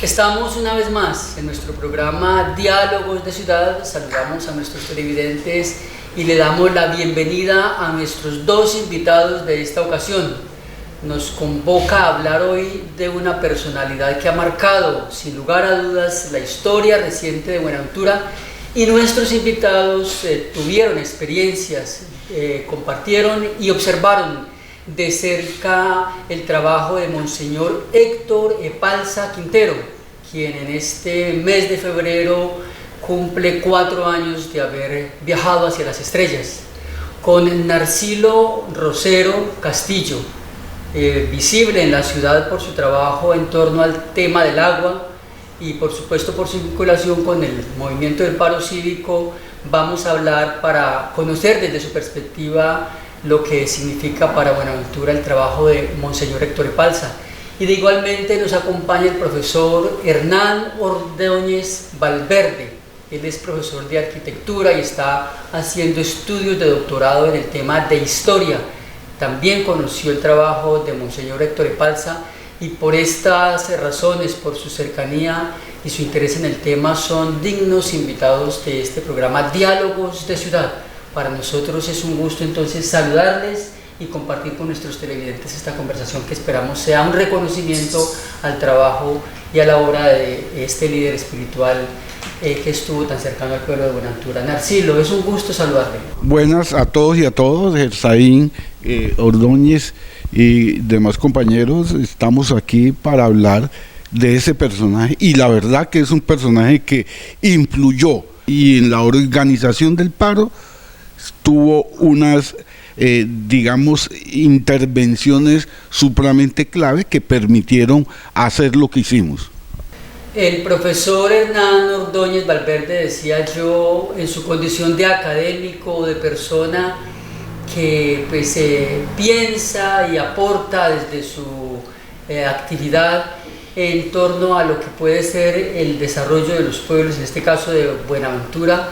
Estamos una vez más en nuestro programa Diálogos de Ciudad. Saludamos a nuestros televidentes y le damos la bienvenida a nuestros dos invitados de esta ocasión. Nos convoca a hablar hoy de una personalidad que ha marcado, sin lugar a dudas, la historia reciente de Buenaventura, y nuestros invitados tuvieron experiencias, compartieron y observaron de cerca el trabajo de Monseñor Héctor Epalza Quintero, quien en este mes de febrero cumple 4 años de haber viajado hacia las estrellas, con Narcilo Rosero Castillo, visible en la ciudad por su trabajo en torno al tema del agua y por supuesto por su vinculación con el movimiento del paro cívico. Vamos a hablar para conocer desde su perspectiva lo que significa para Buenaventura el trabajo de Monseñor Héctor Epalza. Y de igualmente nos acompaña el profesor Hernán Ordóñez Valverde. Él es profesor de arquitectura y está haciendo estudios de doctorado en el tema de historia. También conoció el trabajo de Monseñor Héctor Epalza y por estas razones, por su cercanía y su interés en el tema, son dignos invitados de este programa Diálogos de Ciudad. Para nosotros es un gusto entonces saludarles y compartir con nuestros televidentes esta conversación que esperamos sea un reconocimiento al trabajo y a la obra de este líder espiritual que estuvo tan cercano al pueblo de Buenaventura. Narcilo, es un gusto saludarle. Buenas a todos y a todos, Gersaín, Ordóñez y demás compañeros. Estamos aquí para hablar de ese personaje y la verdad que es un personaje que influyó y en la organización del paro tuvo unas digamos intervenciones supremamente clave que permitieron hacer lo que hicimos. El profesor Hernán Ordóñez Valverde, decía yo, en su condición de académico, de persona que pues piensa y aporta desde su actividad en torno a lo que puede ser el desarrollo de los pueblos, en este caso de Buenaventura,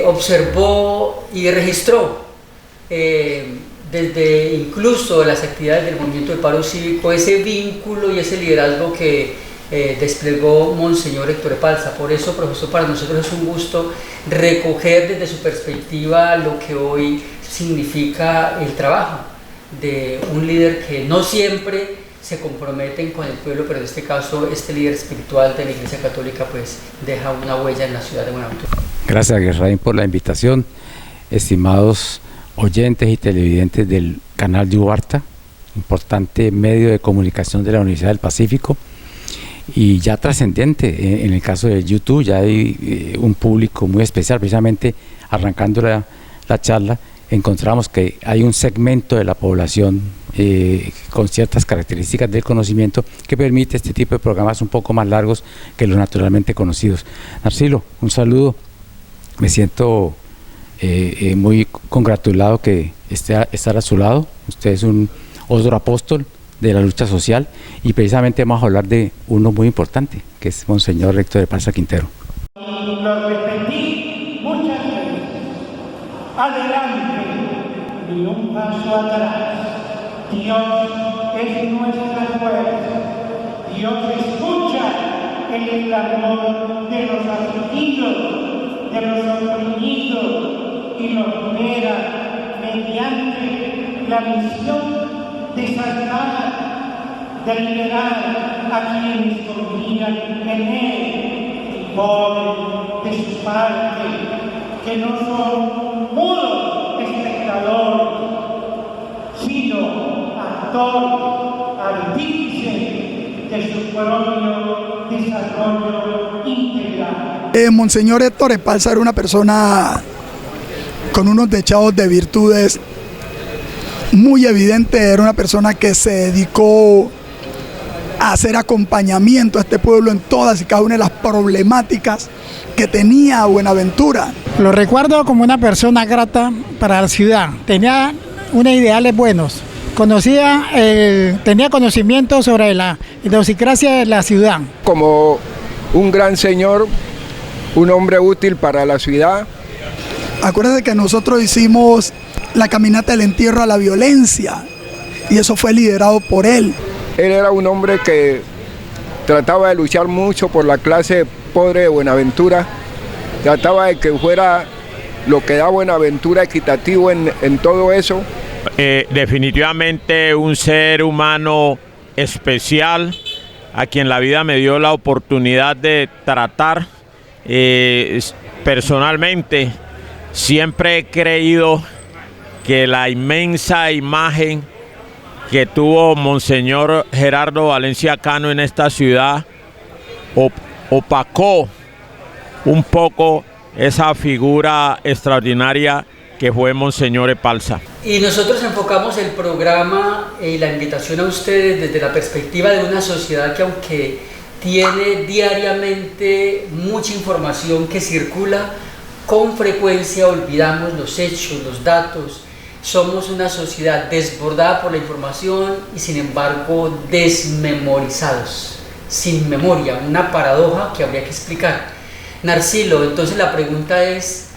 observó y registró desde incluso las actividades del movimiento del paro cívico ese vínculo y ese liderazgo que desplegó Monseñor Héctor Epalza. Por eso, profesor, para nosotros es un gusto recoger desde su perspectiva lo que hoy significa el trabajo de un líder que no siempre se comprometen con el pueblo, pero en este caso este líder espiritual de la Iglesia Católica pues deja una huella en la ciudad de Buenaventura. Gracias, Gersaín, por la invitación. Estimados oyentes y televidentes del canal de Ubarta, importante medio de comunicación de la Universidad del Pacífico y ya trascendente, en el caso de YouTube ya hay un público muy especial. Precisamente arrancando la charla encontramos que hay un segmento de la población con ciertas características del conocimiento que permite este tipo de programas un poco más largos que los naturalmente conocidos. Narcilo, un saludo. Me siento muy congratulado que estar a su lado. Usted es un otro apóstol de la lucha social y precisamente vamos a hablar de uno muy importante, que es Monseñor Héctor Epalza Quintero. Lo repetí muchas veces: adelante y un paso atrás. Dios es nuestra fuerza. Dios escucha el clamor de los afligidos, de los oprimidos, y los libera mediante la misión de salvar, de liberar a quienes confían en Él, y ponen de su parte, que no son mudos espectadores, sino actor, artífice de su propio desarrollo integral. Monseñor Héctor Epalza era una persona con unos dechados de virtudes muy evidentes. Era una persona que se dedicó a hacer acompañamiento a este pueblo en todas y cada una de las problemáticas que tenía Buenaventura. Lo recuerdo como una persona grata para la ciudad. Tenía unos ideales buenos. Tenía conocimiento sobre la idiosincrasia de la ciudad. Como un gran señor, un hombre útil para la ciudad. Acuérdate que nosotros hicimos la caminata del entierro a la violencia y eso fue liderado por él. Él era un hombre que trataba de luchar mucho por la clase pobre de Buenaventura, trataba de que fuera lo que da Buenaventura equitativo en todo eso. Definitivamente un ser humano especial a quien la vida me dio la oportunidad de tratar personalmente. Siempre he creído que la inmensa imagen que tuvo Monseñor Gerardo Valencia Cano en esta ciudad opacó un poco esa figura extraordinaria que fue Monseñor Epalza. Y nosotros enfocamos el programa y la invitación a ustedes desde la perspectiva de una sociedad que, aunque tiene diariamente mucha información que circula, con frecuencia olvidamos los hechos, los datos. Somos una sociedad desbordada por la información y sin embargo desmemorizados, sin memoria, una paradoja que habría que explicar. Narcilo, entonces la pregunta es,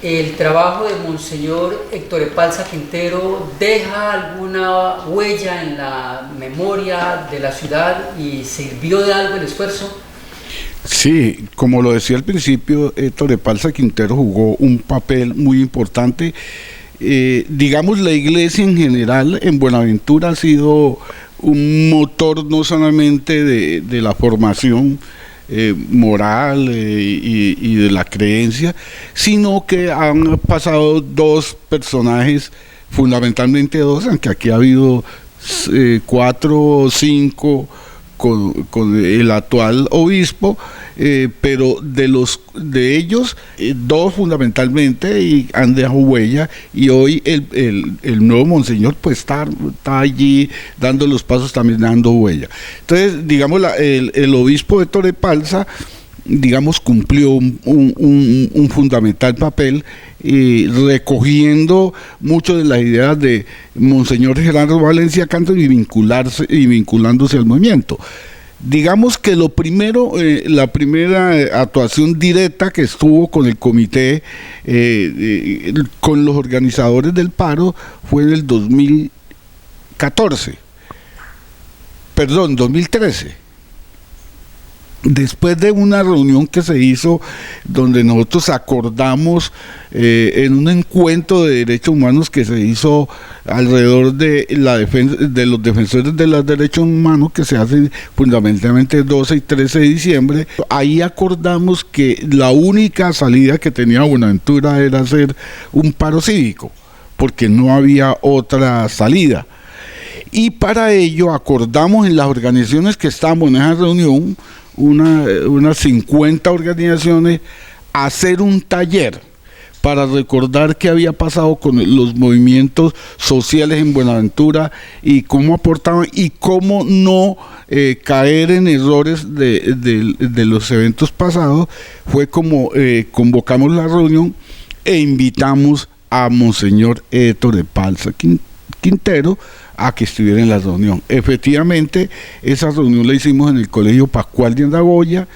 ¿el trabajo de Monseñor Héctor Epalza Quintero deja alguna huella en la memoria de la ciudad y sirvió de algo el esfuerzo? Sí, como lo decía al principio, Héctor Epalza Quintero jugó un papel muy importante. Digamos, la iglesia en general en Buenaventura ha sido un motor no solamente de la formación moral y de la creencia, sino que han pasado dos personajes, fundamentalmente dos, aunque aquí ha habido 4 o 5 con el actual obispo, pero de ellos, 2 fundamentalmente y han dejado huella, y hoy el nuevo monseñor pues está allí dando los pasos, también dando huella. Entonces, digamos, el obispo Héctor Epalza, digamos, cumplió un fundamental papel, recogiendo mucho de las ideas de Monseñor Gerardo Valencia Cano y vinculándose al movimiento. Digamos que lo primero, la primera actuación directa que estuvo con el comité, con los organizadores del paro, fue en el 2013. Después de una reunión que se hizo donde nosotros acordamos en un encuentro de derechos humanos que se hizo alrededor de la defensa de los defensores de los derechos humanos, que se hacen fundamentalmente el 12 y 13 de diciembre, ahí acordamos que la única salida que tenía Buenaventura era hacer un paro cívico, porque no había otra salida. Y para ello acordamos en las organizaciones que estábamos en esa reunión, unas 50 organizaciones, hacer un taller para recordar qué había pasado con los movimientos sociales en Buenaventura y cómo aportaban y cómo no caer en errores de los eventos pasados. Fue como convocamos la reunión e invitamos a Monseñor Héctor Epalza Quintero a que estuviera en la reunión. Efectivamente, esa reunión la hicimos en el Colegio Pascual de Andagoya,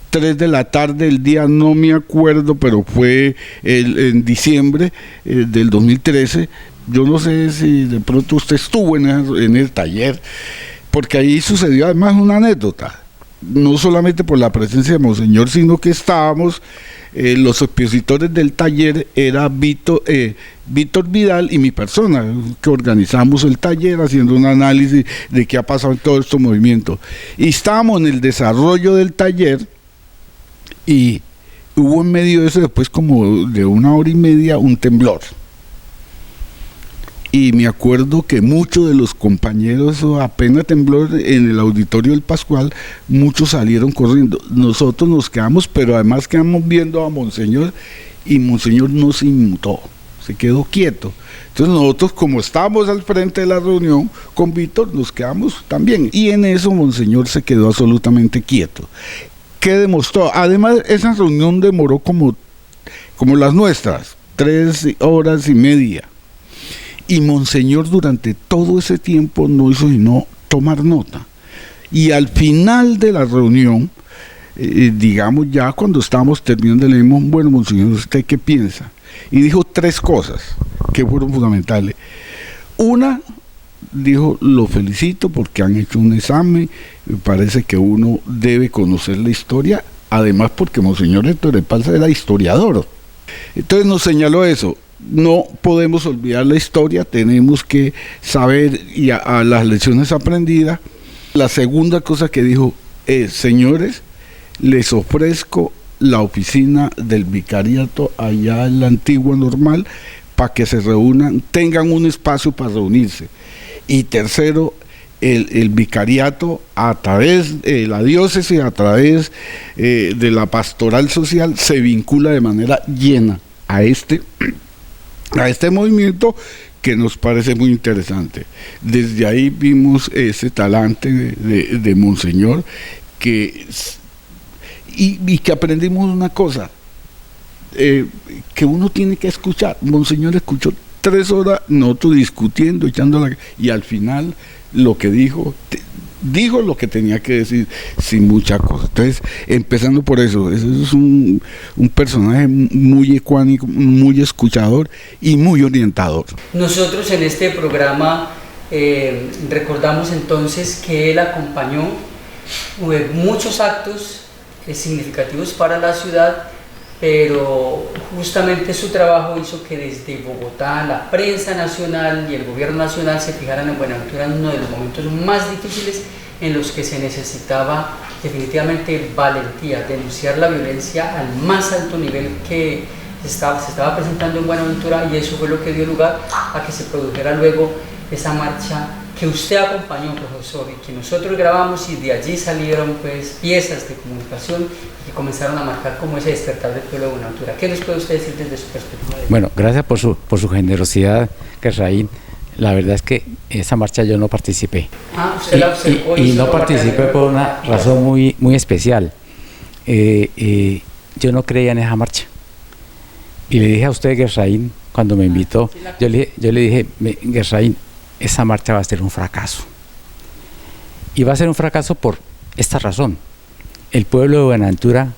3 de la tarde, el día no me acuerdo, pero fue en diciembre del 2013. Yo no sé si de pronto usted estuvo en el taller, porque ahí sucedió además una anécdota, no solamente por la presencia de Monseñor, sino que estábamos, los expositores del taller era Víctor Vidal y mi persona, que organizamos el taller haciendo un análisis de qué ha pasado en todos estos movimientos. Y estábamos en el desarrollo del taller y hubo en medio de eso, después como de 1 hora y media, un temblor. Y me acuerdo que muchos de los compañeros, apenas tembló en el auditorio del Pascual, muchos salieron corriendo. Nosotros nos quedamos, pero además quedamos viendo a Monseñor, y Monseñor no se inmutó, se quedó quieto. Entonces nosotros, como estábamos al frente de la reunión con Víctor, nos quedamos también. Y en eso Monseñor se quedó absolutamente quieto. ¿Qué demostró? Además, esa reunión demoró como como las nuestras, 3 horas y media. Y Monseñor durante todo ese tiempo no hizo sino tomar nota. Y al final de la reunión, digamos ya cuando estábamos terminando, le dijimos, bueno, Monseñor, ¿usted qué piensa? Y dijo 3 cosas que fueron fundamentales. Una, dijo, lo felicito porque han hecho un examen, me parece que uno debe conocer la historia, además porque Monseñor Héctor Epalza era historiador. Entonces nos señaló eso, no podemos olvidar la historia, tenemos que saber y a las lecciones aprendidas. La segunda cosa que dijo es, señores, les ofrezco la oficina del vicariato allá en la antigua Normal para que se reúnan, tengan un espacio para reunirse. Y tercero, el vicariato a través de la diócesis, a través de la pastoral social, se vincula de manera llena a este movimiento que nos parece muy interesante. Desde ahí vimos ese talante de Monseñor y que aprendimos una cosa, que uno tiene que escuchar. Monseñor escuchó 3 horas nosotros discutiendo, y al final lo que dijo lo que tenía que decir sin mucha cosa. Entonces, empezando por eso es un personaje muy ecuánime, muy escuchador y muy orientador. Nosotros en este programa recordamos entonces que él acompañó muchos actos significativos para la ciudad, pero justamente su trabajo hizo que desde Bogotá la prensa nacional y el gobierno nacional se fijaran en Buenaventura en uno de los momentos más difíciles en los que se necesitaba definitivamente valentía, denunciar la violencia al más alto nivel que se estaba presentando en Buenaventura, y eso fue lo que dio lugar a que se produjera luego esa marcha que usted acompañó, profesor, y que nosotros grabamos, y de allí salieron pues piezas de comunicación que comenzaron a marcar como ese despertar del pueblo de Buenaventura. ¿Qué nos puede usted decir desde su perspectiva? Bueno, gracias por su generosidad, Gersaín. La verdad es que esa marcha yo no participé. Usted la observó y no participé por una razón muy especial. Yo no creía en esa marcha. Y le dije a usted, Gersaín, cuando me invitó, yo le dije, Gersaín, esa marcha va a ser un fracaso. Y va a ser un fracaso por esta razón. El pueblo de Buenaventura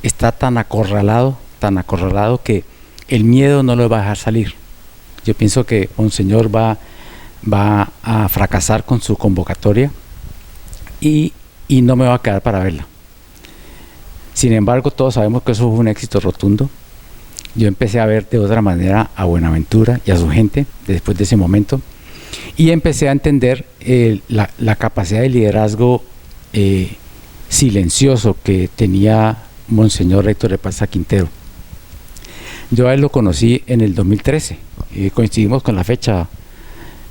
está tan acorralado que el miedo no lo va a dejar salir. Yo pienso que Monseñor va a fracasar con su convocatoria y no me va a quedar para verla. Sin embargo, todos sabemos que eso fue un éxito rotundo. Yo empecé a ver de otra manera a Buenaventura y a su gente después de ese momento, y empecé a entender la capacidad de liderazgo silencioso que tenía Monseñor Héctor Epalza Quintero. Yo a él lo conocí en el 2013, coincidimos con la fecha,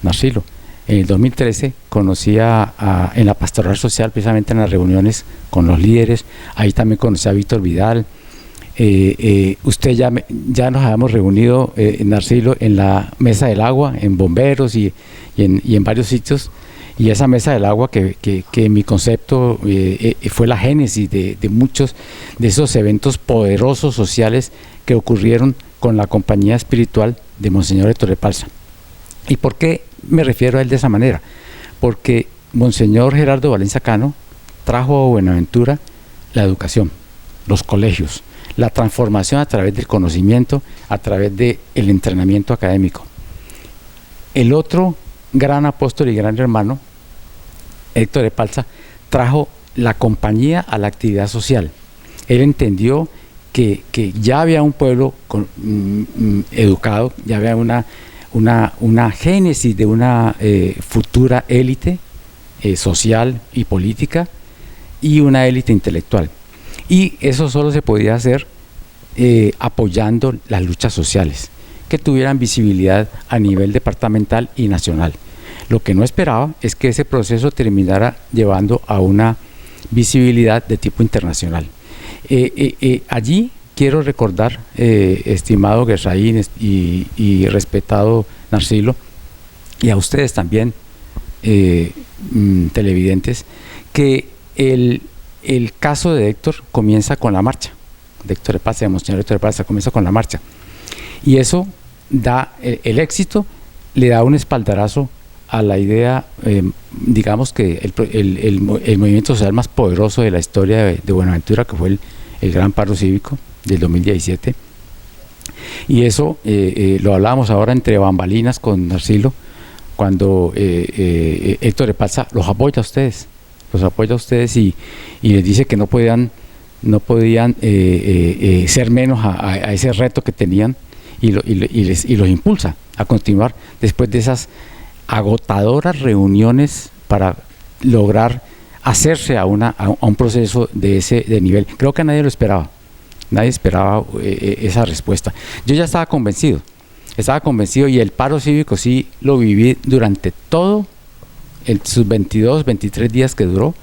Narcilo. En el 2013 conocí en la pastoral social, precisamente en las reuniones con los líderes, ahí también conocí a Víctor Vidal. Usted ya nos habíamos reunido, Narcilo, en la Mesa del Agua, en Bomberos y en varios sitios, y esa Mesa del Agua que en mi concepto fue la génesis de muchos de esos eventos poderosos sociales que ocurrieron con la compañía espiritual de Monseñor Héctor Epalza. ¿Y por qué me refiero a él de esa manera? Porque Monseñor Gerardo Valencia Cano trajo a Buenaventura la educación, los colegios, la transformación a través del conocimiento, a través del entrenamiento académico. El otro gran apóstol y gran hermano, Héctor Epalza, trajo la compañía a la actividad social. Él entendió que ya había un pueblo educado, ya había una génesis de una futura élite social y política, y una élite intelectual. Y eso solo se podía hacer apoyando las luchas sociales, que tuvieran visibilidad a nivel departamental y nacional. Lo que no esperaba es que ese proceso terminara llevando a una visibilidad de tipo internacional. Allí quiero recordar, estimado Gersaín y respetado Narcilo, y a ustedes también, televidentes, que el caso de Héctor comienza con la marcha. de Héctor Epalza, de Monseñor Héctor Epalza, comienza con la marcha. Y eso da, el éxito le da un espaldarazo a la idea, digamos que el movimiento social más poderoso de la historia de Buenaventura, que fue el gran paro cívico del 2017. Y eso lo hablábamos ahora entre bambalinas con Narcilo, cuando Héctor Epalza los apoya a ustedes y les dice que no podían ser menos a ese reto que tenían, y los impulsa a continuar después de esas agotadoras reuniones para lograr hacerse a un proceso de nivel. Creo que nadie lo esperaba. Nadie esperaba esa respuesta. Yo ya estaba convencido y el paro cívico sí lo viví durante todo sus 22, 23 días que duró,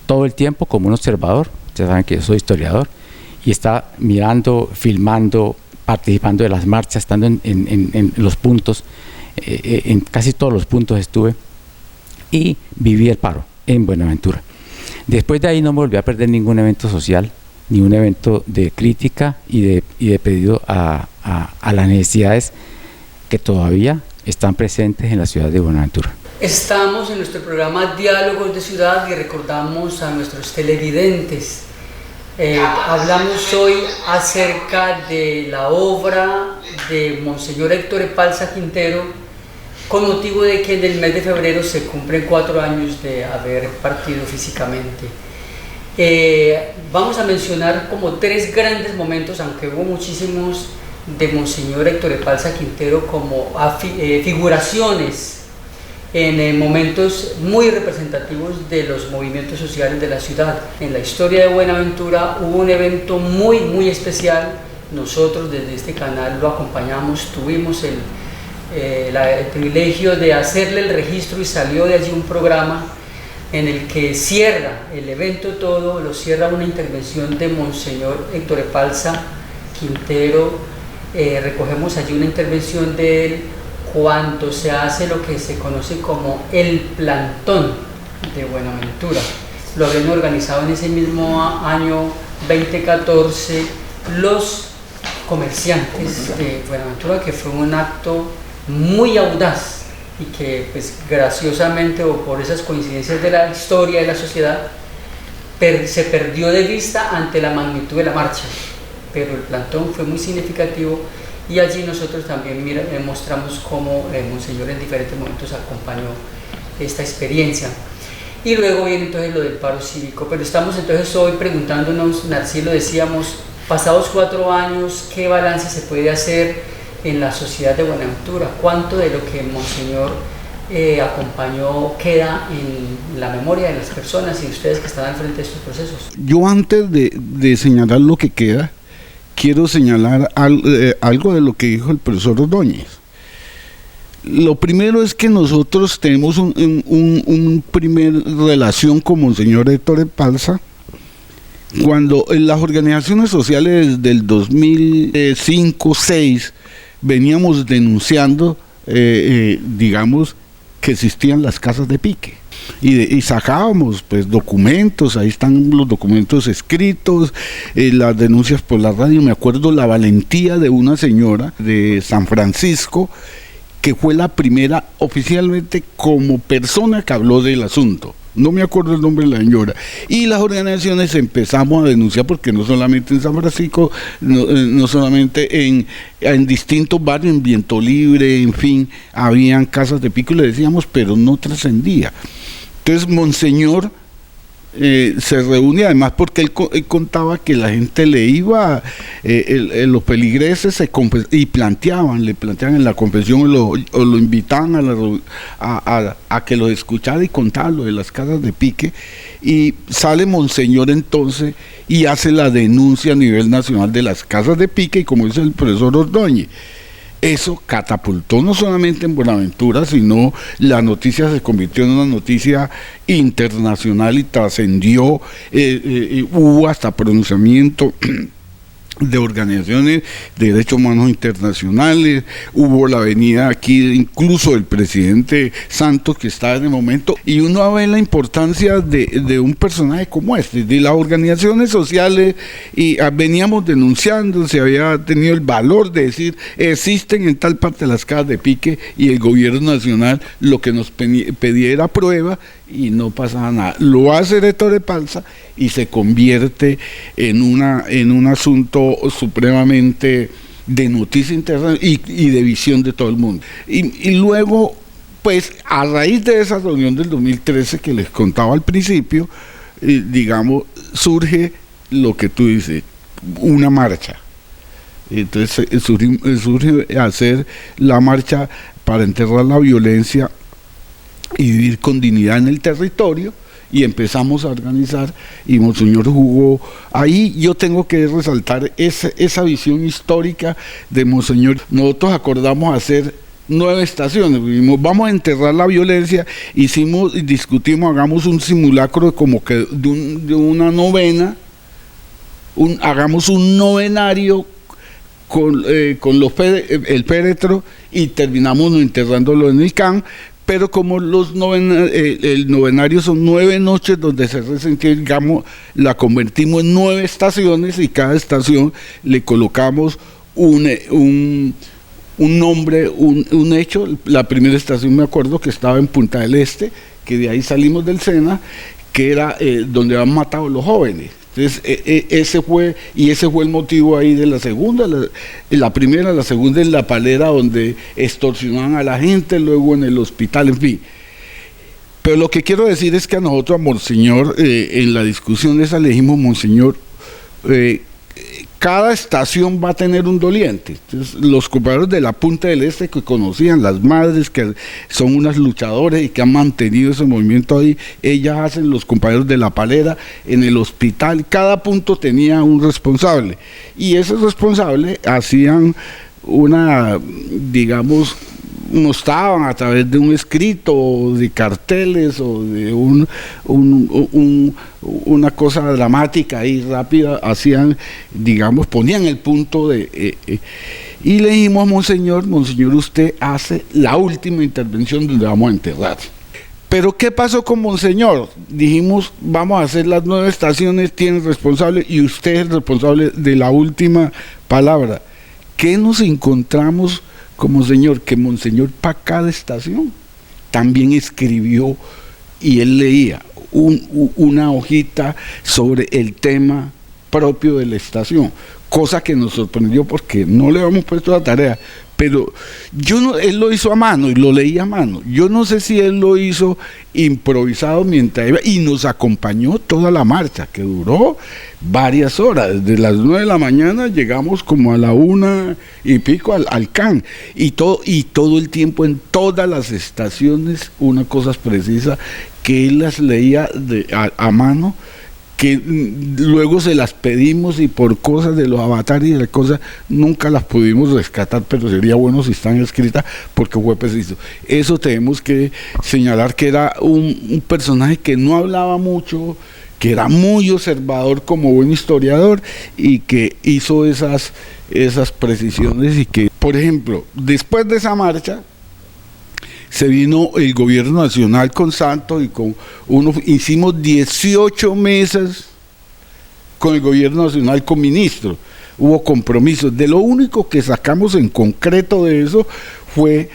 todo el tiempo como un observador. Ustedes saben que yo soy historiador y estaba mirando, filmando, participando de las marchas, estando en los puntos, en casi todos los puntos estuve y viví el paro en Buenaventura. Después de ahí no me volví a perder ningún evento social, ni un evento de crítica y de pedido a las necesidades que todavía están presentes en la ciudad de Buenaventura. Estamos en nuestro programa Diálogos de Ciudad y recordamos a nuestros televidentes. Hablamos hoy acerca de la obra de Monseñor Héctor Epalza Quintero, con motivo de que en el mes de febrero se cumplen 4 años de haber partido físicamente. Vamos a mencionar como 3 grandes momentos, aunque hubo muchísimos, de Monseñor Héctor Epalza Quintero como figuraciones en momentos muy representativos de los movimientos sociales de la ciudad. En la historia de Buenaventura hubo un evento muy, muy especial. Nosotros desde este canal lo acompañamos, tuvimos el privilegio de hacerle el registro y salió de allí un programa en el que cierra el evento todo, lo cierra una intervención de Monseñor Héctor Epalza Quintero. Recogemos allí una intervención de él cuando se hace lo que se conoce como el plantón de Buenaventura. Lo habían organizado en ese mismo año 2014 los comerciantes de Buenaventura, que fue un acto muy audaz y que pues graciosamente o por esas coincidencias de la historia de la sociedad se perdió de vista ante la magnitud de la marcha, pero el plantón fue muy significativo y allí nosotros también mostramos cómo Monseñor en diferentes momentos acompañó esta experiencia. Y luego viene entonces lo del paro cívico, pero estamos entonces hoy preguntándonos, Narcilo, decíamos, pasados 4 años, ¿qué balance se puede hacer en la sociedad de Buenaventura? ¿Cuánto de lo que Monseñor acompañó queda en la memoria de las personas y ustedes que están al frente de estos procesos? Yo antes de señalar lo que queda, quiero señalar algo de lo que dijo el profesor Ordóñez. Lo primero es que nosotros tenemos un primer relación con Monseñor Héctor Epalza cuando en las organizaciones sociales del 2005-06 veníamos denunciando, digamos, que existían las casas de pique. Y sacábamos pues documentos, ahí están los documentos escritos, las denuncias por la radio. Me acuerdo la valentía de una señora de San Francisco que fue la primera oficialmente como persona que habló del asunto. No me acuerdo el nombre de la señora. Y las organizaciones empezamos a denunciar, porque no solamente en San Francisco, no solamente en distintos barrios, en Viento Libre, en fin, habían casas de pico, y le decíamos, pero no trascendía. Entonces Monseñor se reúne, además porque él contaba que la gente le iba, los feligreses y le planteaban en la confesión o lo invitaban a que lo escuchara y contara lo de las casas de pique, y sale Monseñor entonces y hace la denuncia a nivel nacional de las casas de pique, y como dice el profesor Ordóñez, eso catapultó no solamente en Buenaventura, sino la noticia se convirtió en una noticia internacional y trascendió, hubo hasta pronunciamiento de organizaciones de derechos humanos internacionales, hubo la venida aquí incluso del presidente Santos que estaba en el momento, y uno ve la importancia de un personaje como este, de las organizaciones sociales, y veníamos denunciando, se había tenido el valor de decir, existen en tal parte las casas de pique, y el gobierno nacional lo que nos pedía era prueba, y no pasaba nada. Lo hace de Torre Palsa y se convierte en un asunto supremamente de noticia internacional y de visión de todo el mundo. Y luego, pues, a raíz de esa reunión del 2013 que les contaba al principio, digamos, surge lo que tú dices, una marcha. Entonces surge hacer la marcha para enterrar la violencia y vivir con dignidad en el territorio, y empezamos a organizar, y Monseñor jugó ahí. Yo tengo que resaltar esa visión histórica de Monseñor. Nosotros acordamos hacer 9 estaciones, vamos a enterrar la violencia, discutimos, hagamos un simulacro como que de una novena, hagamos un novenario con el féretro, y terminamos enterrándolo en el CAN. Pero como el novenario son 9 noches donde se resentía, digamos, la convertimos en 9 estaciones, y cada estación le colocamos un nombre, un hecho. La primera estación, me acuerdo que estaba en Punta del Este, que de ahí salimos del Sena, que era donde han matado a los jóvenes. Entonces, ese fue el motivo ahí de la segunda. La primera, la segunda en La Palera, donde extorsionaban a la gente, luego en el hospital, en fin. Pero lo que quiero decir es que a nosotros, a Monseñor, en la discusión esa le dijimos, Monseñor, cada estación va a tener un doliente. Entonces, los compañeros de la Punta del Este, que conocían las madres, que son unas luchadoras y que han mantenido ese movimiento ahí, ellas hacen, los compañeros de La Palera, en el hospital, cada punto tenía un responsable, y esos responsables hacían mostraban a través de un escrito, o de carteles, o de una cosa dramática y rápida, ponían el punto y le dijimos, Monseñor, usted hace la última intervención donde vamos a enterrar. Pero ¿qué pasó con Monseñor? Dijimos, vamos a hacer las 9 estaciones, tiene responsable, y usted es el responsable de la última palabra. ¿Qué nos encontramos con Monseñor? Que Monseñor, para cada estación también escribió, y él leía una hojita sobre el tema propio de la estación, cosa que nos sorprendió porque no le habíamos puesto la tarea. Pero él lo hizo a mano y lo leía a mano. Yo no sé si él lo hizo improvisado mientras iba, y nos acompañó toda la marcha, que duró varias horas. Desde las 9 de la mañana llegamos como a la 1 y pico al CAN, y todo el tiempo en todas las estaciones, una cosa precisa, que él las leía a mano, que luego se las pedimos, y por cosas de los avatares y de las cosas nunca las pudimos rescatar, pero sería bueno si están escritas, porque fue preciso. Eso tenemos que señalar, que era un personaje que no hablaba mucho, que era muy observador como buen historiador, y que hizo esas precisiones, y que, por ejemplo, después de esa marcha se vino el gobierno nacional con Santos, y hicimos 18 mesas con el gobierno nacional, con ministros, hubo compromisos. De lo único que sacamos en concreto de eso fue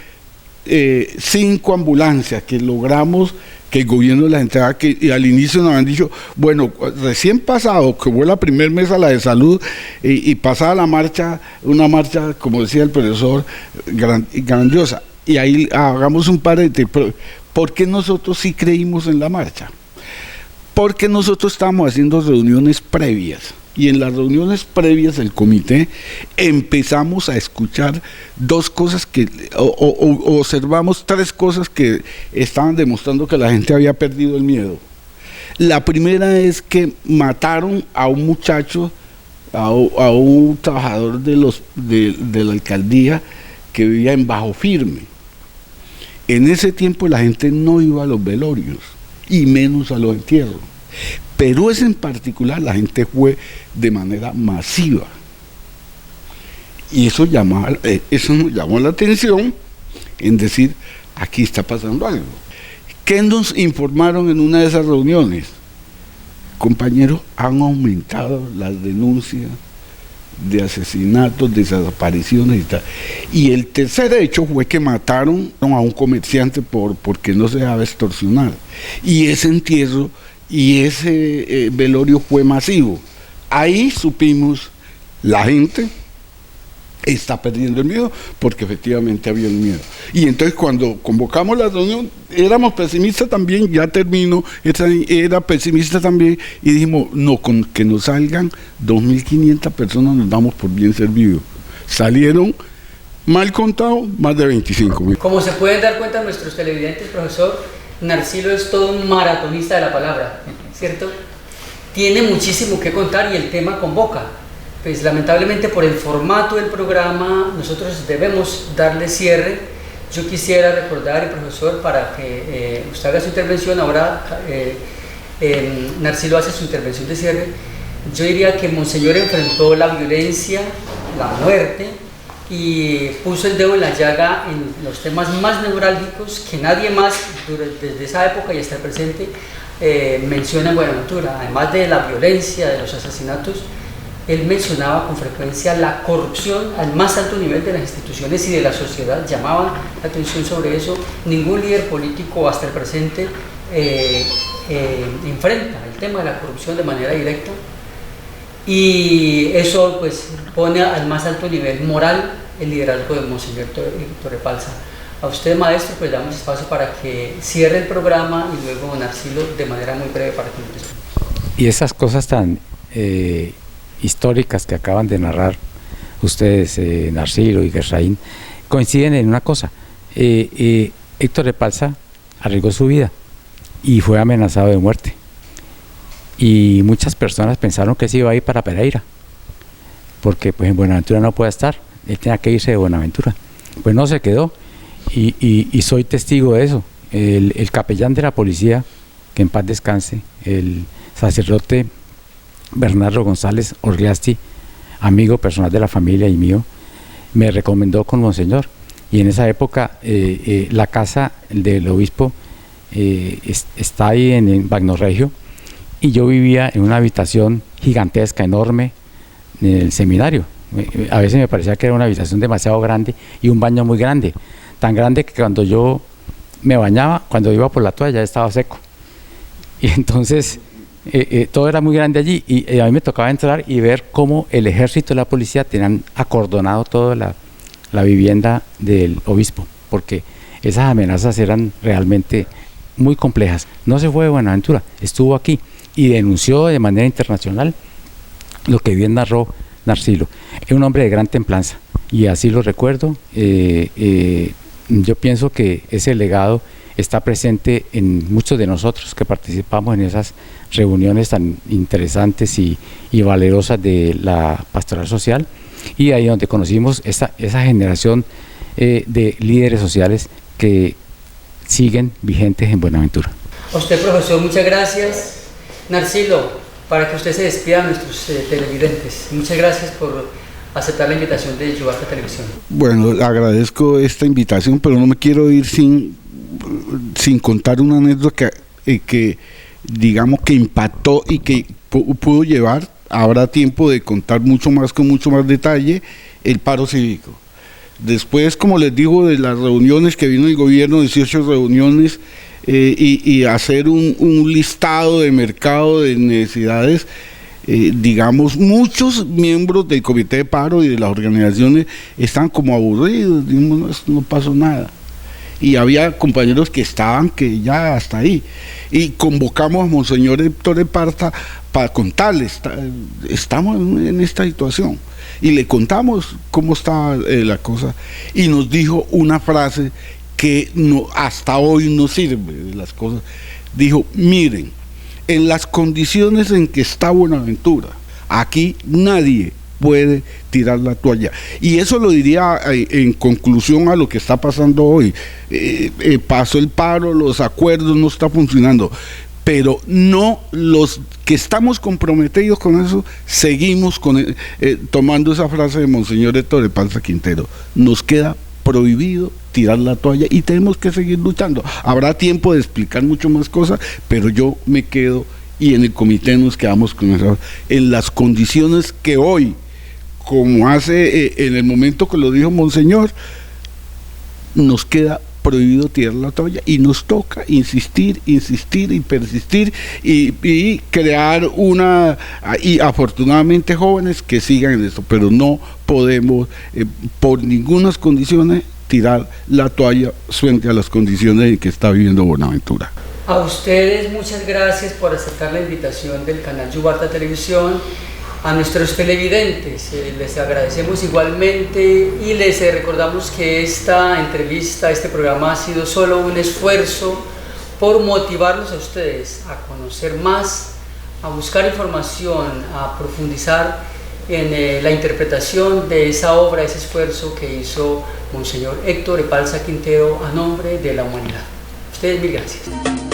5 ambulancias que logramos que el gobierno las entregara, que al inicio nos habían dicho, bueno, recién pasado, que fue la primera mesa, la de salud, y pasada la marcha, una marcha, como decía el profesor, grandiosa. Y ahí hagamos un par de... ¿Por qué nosotros sí creímos en la marcha? Porque nosotros estábamos haciendo reuniones previas, y en las reuniones previas del comité empezamos a escuchar 2 cosas o observamos 3 cosas que estaban demostrando que la gente había perdido el miedo. La primera es que mataron a un muchacho, a un trabajador de la alcaldía, que vivía en Bajo Firme. En ese tiempo la gente no iba a los velorios, y menos a los entierros, pero ese en particular la gente fue de manera masiva. Y eso nos llamó la atención en decir, aquí está pasando algo. ¿Qué nos informaron en una de esas reuniones? Compañeros, han aumentado las denuncias de asesinatos, desapariciones y tal. Y el tercer hecho fue que mataron a un comerciante porque no se dejaba extorsionar. Y ese entierro y ese velorio fue masivo. Ahí supimos, la gente está perdiendo el miedo, porque efectivamente había el miedo. Y entonces cuando convocamos la reunión, éramos pesimistas también, ya termino, era pesimista también, y dijimos, no, con que nos salgan 2.500 personas nos damos por bien servidos. Salieron, mal contado, más de 25.000. Como se pueden dar cuenta nuestros televidentes, profesor, Narcilo es todo un maratonista de la palabra, ¿cierto? Tiene muchísimo que contar y el tema convoca. Pues lamentablemente por el formato del programa nosotros debemos darle cierre. Yo quisiera recordar, profesor, para que usted haga su intervención, ahora Narcilo hace su intervención de cierre. Yo diría que Monseñor enfrentó la violencia, la muerte, y puso el dedo en la llaga en los temas más neurálgicos que nadie más desde esa época y hasta el presente menciona en Buenaventura. Además de la violencia, de los asesinatos, él mencionaba con frecuencia la corrupción al más alto nivel de las instituciones y de la sociedad, llamaba la atención sobre eso. Ningún líder político hasta el presente enfrenta el tema de la corrupción de manera directa, y eso pues pone al más alto nivel moral el liderazgo de Monseñor Torrepalsa. A usted, maestro, pues damos espacio para que cierre el programa y luego Narcilo de manera muy breve para que nos responda. Y esas cosas tan históricas que acaban de narrar ustedes, Narcilo y Gersaín, coinciden en una cosa. Héctor Torrepalsa arriesgó su vida y fue amenazado de muerte, y muchas personas pensaron que se iba a ir para Pereira porque pues en Buenaventura no puede estar, él tenía que irse de Buenaventura, pues no se quedó, y soy testigo de eso. El capellán de la policía, que en paz descanse, el sacerdote Bernardo González Orgliasti, amigo personal de la familia y mío, me recomendó con Monseñor, y en esa época la casa del obispo está ahí en Bagnoregio, y yo vivía en una habitación gigantesca, enorme, en el seminario. A veces me parecía que era una habitación demasiado grande y un baño muy grande, tan grande que cuando yo me bañaba, cuando iba por la toalla ya estaba seco, y entonces todo era muy grande allí, y a mí me tocaba entrar y ver cómo el ejército y la policía tenían acordonado toda la vivienda del obispo, porque esas amenazas eran realmente muy complejas. No se fue de Buenaventura, estuvo aquí y denunció de manera internacional lo que bien narró Narcilo. Es un hombre de gran templanza y así lo recuerdo. Yo pienso que ese legado está presente en muchos de nosotros que participamos en esas reuniones tan interesantes y valerosas de la pastoral social, y ahí donde conocimos esa generación de líderes sociales que siguen vigentes en Buenaventura. A usted, profesor, muchas gracias. Narcilo, para que usted se despida a nuestros televidentes, muchas gracias por aceptar la invitación de Yubarta Televisión. Bueno, agradezco esta invitación, pero no me quiero ir sin contar una anécdota que digamos que impactó y que pudo llevar, habrá tiempo de contar con mucho más detalle, el paro cívico. Después, como les digo, de las reuniones que vino el gobierno, 18 reuniones, y hacer un listado de mercado de necesidades, digamos, muchos miembros del comité de paro y de las organizaciones están como aburridos, digamos, no pasó nada. Y había compañeros que estaban que ya hasta ahí. Y convocamos a Monseñor Torrepalsa para contarles, estamos en esta situación. Y le contamos cómo estaba la cosa. Y nos dijo una frase que hasta hoy no sirve de las cosas. Dijo, miren, en las condiciones en que está Buenaventura, aquí nadie puede tirar la toalla. Y eso lo diría en conclusión a lo que está pasando hoy. Pasó el paro, los acuerdos no están funcionando, pero no los que estamos comprometidos con eso, seguimos tomando esa frase de Monseñor Héctor Epalza Quintero, nos queda prohibido tirar la toalla y tenemos que seguir luchando. Habrá tiempo de explicar mucho más cosas, pero yo me quedo, y en el comité nos quedamos con eso, en las condiciones que hoy, como hace en el momento que lo dijo Monseñor, nos queda prohibido tirar la toalla y nos toca insistir y persistir y crear y afortunadamente jóvenes que sigan en esto, pero no podemos por ninguna condiciones tirar la toalla frente a las condiciones en que está viviendo Buenaventura. A ustedes muchas gracias por aceptar la invitación del canal Yubarta Televisión. A nuestros televidentes les agradecemos igualmente y les recordamos que esta entrevista, este programa ha sido solo un esfuerzo por motivarlos a ustedes a conocer más, a buscar información, a profundizar en la interpretación de esa obra, ese esfuerzo que hizo Monseñor Héctor Epalza Quintero a nombre de la humanidad. A ustedes mil gracias.